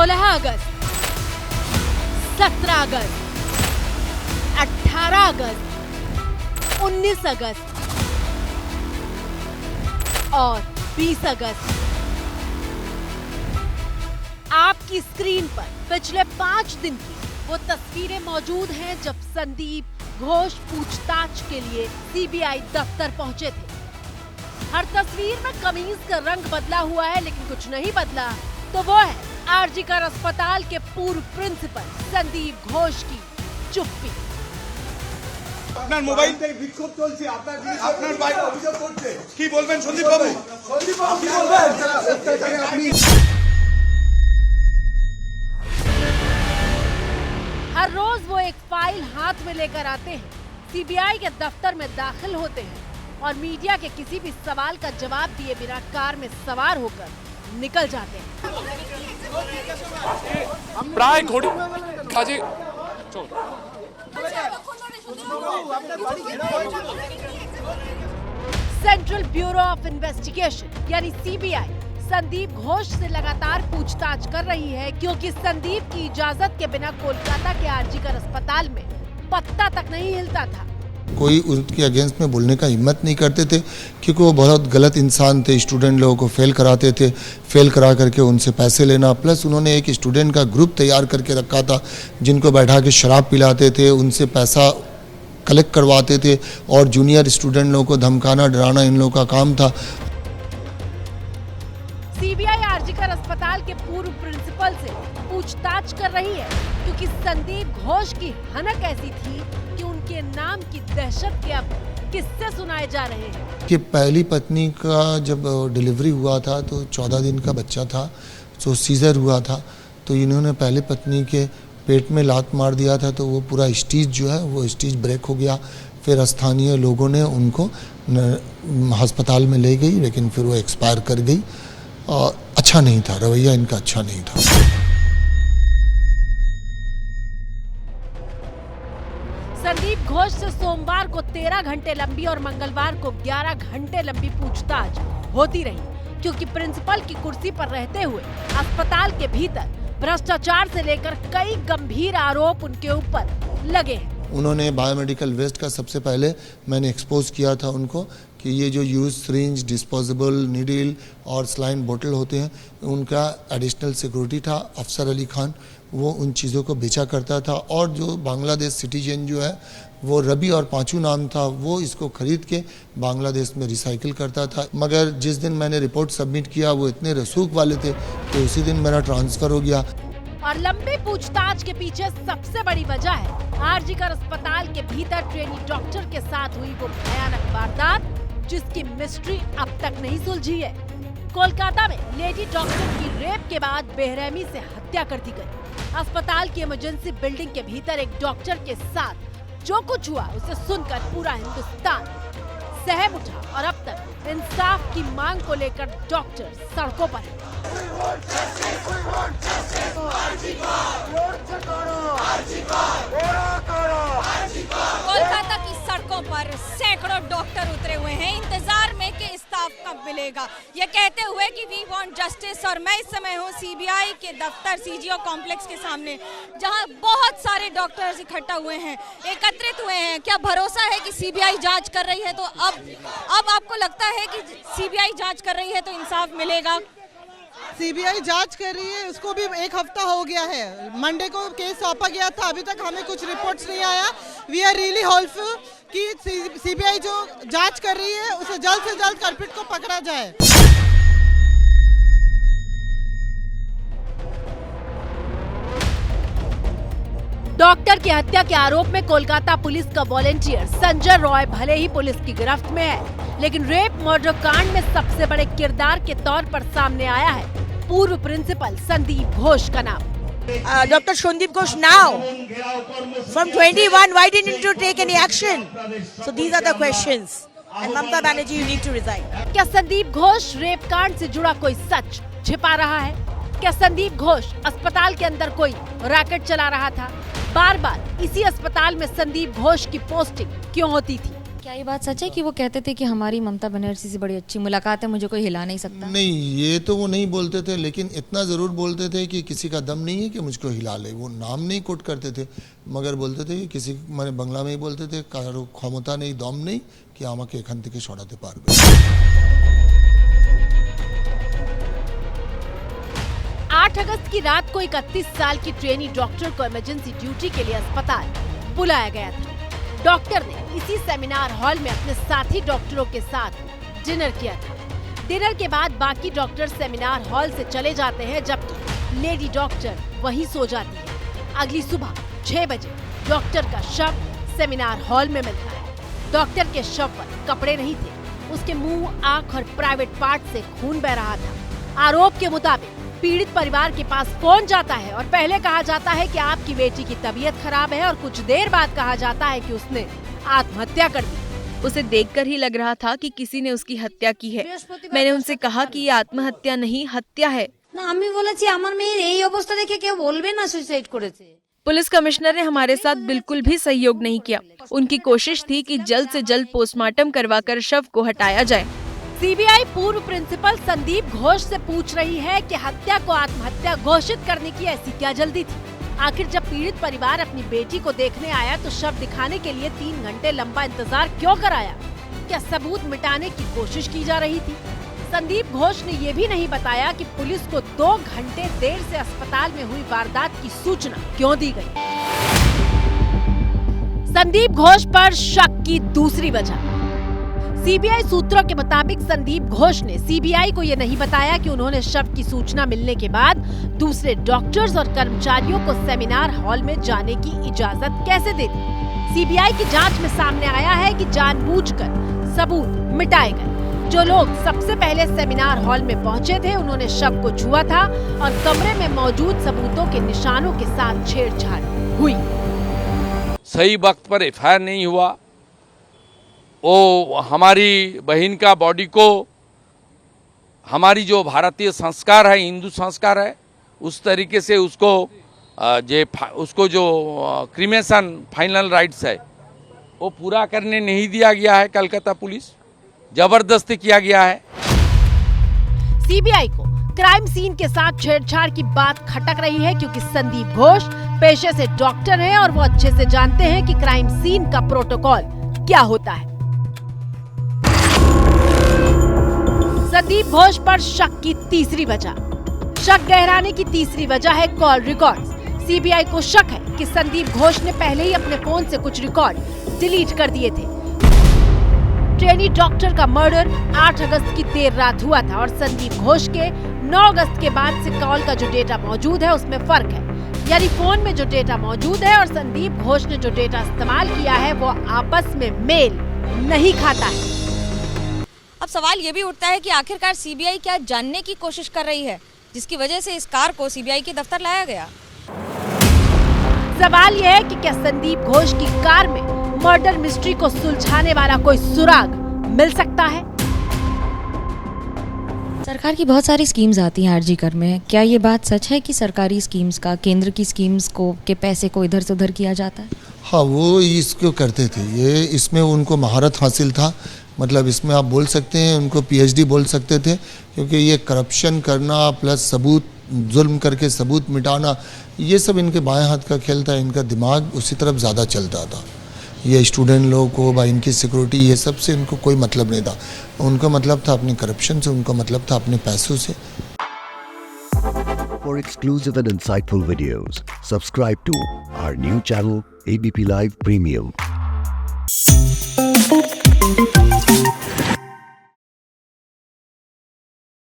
16 अगस्त, 17 अगस्त, 18 अगस्त, 19 अगस्त और 20 अगस्त। आपकी स्क्रीन पर पिछले 5 दिन की वो तस्वीरें मौजूद हैं जब संदीप घोष पूछताछ के लिए सीबीआई दफ्तर पहुंचे थे। हर तस्वीर में कमीज का रंग बदला हुआ है, लेकिन कुछ नहीं बदला तो वो है आरजी कर अस्पताल के पूर्व प्रिंसिपल संदीप घोष की चुप्पी। আপনার মোবাইল থেকে বিক্ষোভ চলছে, আপনার বাইরে অভিযোগ করছে, কি বলবেন সন্দীপ বাবু? সন্দীপ বাবু কি বলবেন? हर रोज वो एक फाइल हाथ में लेकर आते हैं, सीबीआई के दफ्तर में दाखिल होते हैं और मीडिया के किसी भी सवाल का जवाब दिए बिना कार में सवार होकर निकल जाते हैं। प्राय घोड़ी काजी सेंट्रल ब्यूरो ऑफ इन्वेस्टिगेशन यानी सीबीआई संदीप घोष से लगातार पूछताछ कर रही है, क्योंकि संदीप की इजाजत के बिना कोलकाता के आरजी कर अस्पताल में पत्ता तक नहीं हिलता था। कोई उनके अगेंस्ट में बोलने का हिम्मत नहीं करते थे, क्योंकि वो बहुत गलत इंसान थे। स्टूडेंट लोगों को फेल कराते थे, फेल करा करके उनसे पैसे लेना, प्लस उन्होंने एक स्टूडेंट का ग्रुप तैयार करके रखा था जिनको बैठा के शराब पिलाते थे, उनसे पैसा कलेक्ट करवाते थे और जूनियर स्टूडेंट लोगों को धमकाना डराना इन लोगों का काम था। सीबीआई आरजी कर अस्पताल के पूर्व प्रिंसिपल से पूछताछ कर रही है, क्योंकि संदीप घोष की हनक ऐसी थी कि उनके नाम की दहशत के अब किस्से सुनाए जा रहे हैं। कि पहली पत्नी का जब डिलीवरी हुआ था तो 14 दिन का बच्चा था, तो सीजर हुआ था, तो इन्होंने पहली पत्नी के पेट में लात मार दिया था, तो वो पूरा स्टीच जो है वो स्टीच ब्रेक हो गया। फिर स्थानीय लोगों ने उनको अस्पताल में ले गई, लेकिन फिर वो एक्सपायर कर गई। और अच्छा नहीं था, रवैया इनका अच्छा नहीं था। संदीप घोष से सोमवार को 13 घंटे लंबी और मंगलवार को 11 घंटे लंबी पूछताछ होती रही, क्योंकि प्रिंसिपल की कुर्सी पर रहते हुए अस्पताल के भीतर भ्रष्टाचार से लेकर कई गंभीर आरोप उनके ऊपर लगे हैं। उन्होंने बायोमेडिकल वेस्ट का सबसे पहले मैंने एक्सपोज किया था उनको कि ये जो यूज सिरिंज, डिस्पोजेबल नीडल और स्लाइन बोतल होते हैं, उनका एडिशनल सिक्योरिटी था अफसर अली खान, वो उन चीज़ों को बेचा करता था। और जो बांग्लादेश सिटीजन जो है वो रबी और पांचू नाम था, वो इसको खरीद के बांग्लादेश में रिसाइकिल करता था। मगर जिस दिन मैंने रिपोर्ट सबमिट किया वो इतने रसूख वाले थे कि उसी दिन मेरा ट्रांसफ़र हो गया। और लंबी पूछताछ के पीछे सबसे बड़ी वजह है आरजी कर अस्पताल के भीतर ट्रेनी डॉक्टर के साथ हुई वो भयानक वारदात, जिसकी मिस्ट्री अब तक नहीं सुलझी है। कोलकाता में लेडी डॉक्टर की रेप के बाद बेरहमी से हत्या कर दी गई। अस्पताल की इमरजेंसी बिल्डिंग के भीतर एक डॉक्टर के साथ जो कुछ हुआ उसे सुनकर पूरा हिंदुस्तान सहम उठा और अब तक इंसाफ की मांग को लेकर डॉक्टर सड़कों पर है। कोलकाता की सड़कों पर सैकड़ों डॉक्टर उतरे हुए हैं इंतजार में कि इंसाफ कब मिलेगा, ये कहते हुए कि वी वांट जस्टिस। और मैं इस समय हूँ सीबीआई के दफ्तर सीजीओ कॉम्प्लेक्स के सामने, जहाँ बहुत सारे डॉक्टर्स इकट्ठा हुए हैं, एकत्रित हुए हैं। क्या भरोसा है कि सीबीआई जांच कर रही है, तो अब आपको लगता है कि सीबीआई जांच कर रही है तो इंसाफ मिलेगा? सीबीआई जांच कर रही है, उसको भी 1 हफ्ता हो गया है। मंडे को केस सौंपा गया था, अभी तक हमें कुछ रिपोर्ट्स नहीं आया। वी आर रियली होपफुल कि सीबीआई जो जांच कर रही है उसे जल्द से जल्द कल्प्रिट को पकड़ा जाए। डॉक्टर की हत्या के आरोप में कोलकाता पुलिस का वॉलंटियर संजय रॉय भले ही पुलिस की गिरफ्त में है, लेकिन रेप मर्डर कांड में सबसे बड़े किरदार के तौर पर सामने आया है पूर्व प्रिंसिपल संदीप घोष का नाम। Dr. Sandip Ghosh now from 21, why didn't you take any action? So these are the questions. And Mamata Banerjee, you need to resign. क्या संदीप घोष रेप कांड से जुड़ा कोई सच छिपा रहा है? क्या संदीप घोष अस्पताल के अंदर कोई रैकेट चला रहा था? बार बार इसी अस्पताल में संदीप घोष की पोस्टिंग क्यों होती थी? क्या ये बात सच है कि वो कहते थे कि हमारी ममता बनर्जी से बड़ी अच्छी मुलाकात है, मुझे कोई हिला नहीं सकता? नहीं, ये तो वो नहीं बोलते थे, लेकिन इतना ज़रूर बोलते थे कि किसी का दम नहीं है कि मुझको हिला ले। वो नाम नहीं कोट करते थे, मगर बोलते थे कि किसी, मैंने बंगला में ही बोलते थे, कारो क्षमता नहीं, दम नहीं कि আমাকে এখান থেকে সরাতে পারবে। 8 अगस्त की रात को 31 साल की ट्रेनी डॉक्टर को इमरजेंसी ड्यूटी के लिए अस्पताल बुलाया गया था। डॉक्टर ने इसी सेमिनार हॉल में अपने साथी डॉक्टरों के साथ डिनर किया था। डिनर के बाद बाकी डॉक्टर सेमिनार हॉल से चले जाते हैं, जबकि लेडी डॉक्टर वहीं सो जाती है। अगली सुबह 6 बजे डॉक्टर का शव सेमिनार हॉल में मिलता है। डॉक्टर के शव पर कपड़े नहीं थे, उसके मुंह, आंख और प्राइवेट पार्ट से खून बह रहा था। आरोप के मुताबिक पीड़ित परिवार के पास फोन जाता है और पहले कहा जाता है कि आपकी बेटी की तबीयत खराब है और कुछ देर बाद कहा जाता है कि उसने आत्महत्या कर दी। उसे देखकर ही लग रहा था कि किसी ने उसकी हत्या की है। मैंने उनसे कहा कि ये आत्महत्या नहीं, हत्या है। না আমি বলেছি আমার মেয়ের এই অবস্থা দেখে কেউ বলবে না সুইসাইড করেছে। पुलिस कमिश्नर ने हमारे साथ बिल्कुल भी सहयोग नहीं किया। उनकी कोशिश थी कि जल्द से जल्द पोस्टमार्टम करवाकर शव को हटाया जाए। सीबीआई पूर्व प्रिंसिपल संदीप घोष से पूछ रही है कि हत्या को आत्महत्या घोषित करने की ऐसी क्या जल्दी थी? आखिर जब पीड़ित परिवार अपनी बेटी को देखने आया तो शव दिखाने के लिए 3 घंटे लंबा इंतजार क्यों कराया? क्या सबूत मिटाने की कोशिश की जा रही थी? संदीप घोष ने ये भी नहीं बताया कि पुलिस को 2 घंटे देर से अस्पताल में हुई वारदात की सूचना क्यों दी गई। संदीप घोष पर शक की दूसरी वजह। सीबीआई सूत्रों के मुताबिक संदीप घोष ने सीबीआई को ये नहीं बताया कि उन्होंने शव की सूचना मिलने के बाद दूसरे डॉक्टर्स और कर्मचारियों को सेमिनार हॉल में जाने की इजाजत कैसे दे दी। सीबीआई की जांच में सामने आया है कि जानबूझकर सबूत मिटाए गए। जो लोग सबसे पहले सेमिनार हॉल में पहुंचे थे उन्होंने शव को छुआ था और कमरे में मौजूद सबूतों के निशानों के साथ छेड़छाड़ हुई। सही वक्त पर एफआईआर नहीं हुआ। वो हमारी बहन का बॉडी को, हमारी जो भारतीय संस्कार है, हिंदू संस्कार है, उस तरीके से उसको जो क्रिमेशन फाइनल राइट्स है वो पूरा करने नहीं दिया गया है। कलकत्ता पुलिस जबरदस्ती किया गया है। सीबीआई को क्राइम सीन के साथ छेड़छाड़ की बात खटक रही है क्योंकि संदीप घोष पेशे से डॉक्टर हैं और वो अच्छे से जानते हैं कि क्राइम सीन का प्रोटोकॉल क्या होता है। संदीप घोष पर शक की तीसरी वजह। शक गहराने की तीसरी वजह है कॉल रिकॉर्ड्स। सीबीआई को शक है कि संदीप घोष ने पहले ही अपने फोन से कुछ रिकॉर्ड डिलीट कर दिए थे। ट्रेनी डॉक्टर का मर्डर 8 अगस्त की देर रात हुआ था और संदीप घोष के 9 अगस्त के बाद से कॉल का जो डेटा मौजूद है उसमें फर्क है। यानी फोन में जो डेटा मौजूद है और संदीप घोष ने जो डेटा इस्तेमाल किया है वो आपस में मेल नहीं खाता है। अब सवाल ये भी उठता है कि आखिरकार सीबीआई क्या जानने की कोशिश कर रही है जिसकी वजह से इस कार को सीबीआई के दफ्तर लाया गया। सवाल यह है कि क्या संदीप घोष की कार में मर्डर मिस्ट्री को सुलझाने वाला कोई सुराग मिल सकता है? सरकार की बहुत सारी स्कीम्स आती हैं आरजी कर में। क्या ये बात सच है कि सरकारी स्कीम्स का, केंद्र की स्कीम्स को के पैसे को इधर से उधर किया जाता है? हाँ, वो इसको करते थे। ये इसमें उनको महारत हासिल था। मतलब इसमें आप बोल सकते हैं उनको पीएचडी बोल सकते थे, क्योंकि ये करप्शन करना प्लस सबूत, जुल्म करके सबूत मिटाना, ये सब इनके बाएं हाथ का खेल था। इनका दिमाग उसी तरफ ज़्यादा चलता था। ये स्टूडेंट लोगों को भाई इनकी सिक्योरिटी, ये सब से इनको कोई मतलब नहीं था। उनका मतलब था अपने करप्शन से, उनका मतलब था अपने पैसों से। For exclusive and insightful videos, subscribe to our new channel ABP Live Premium.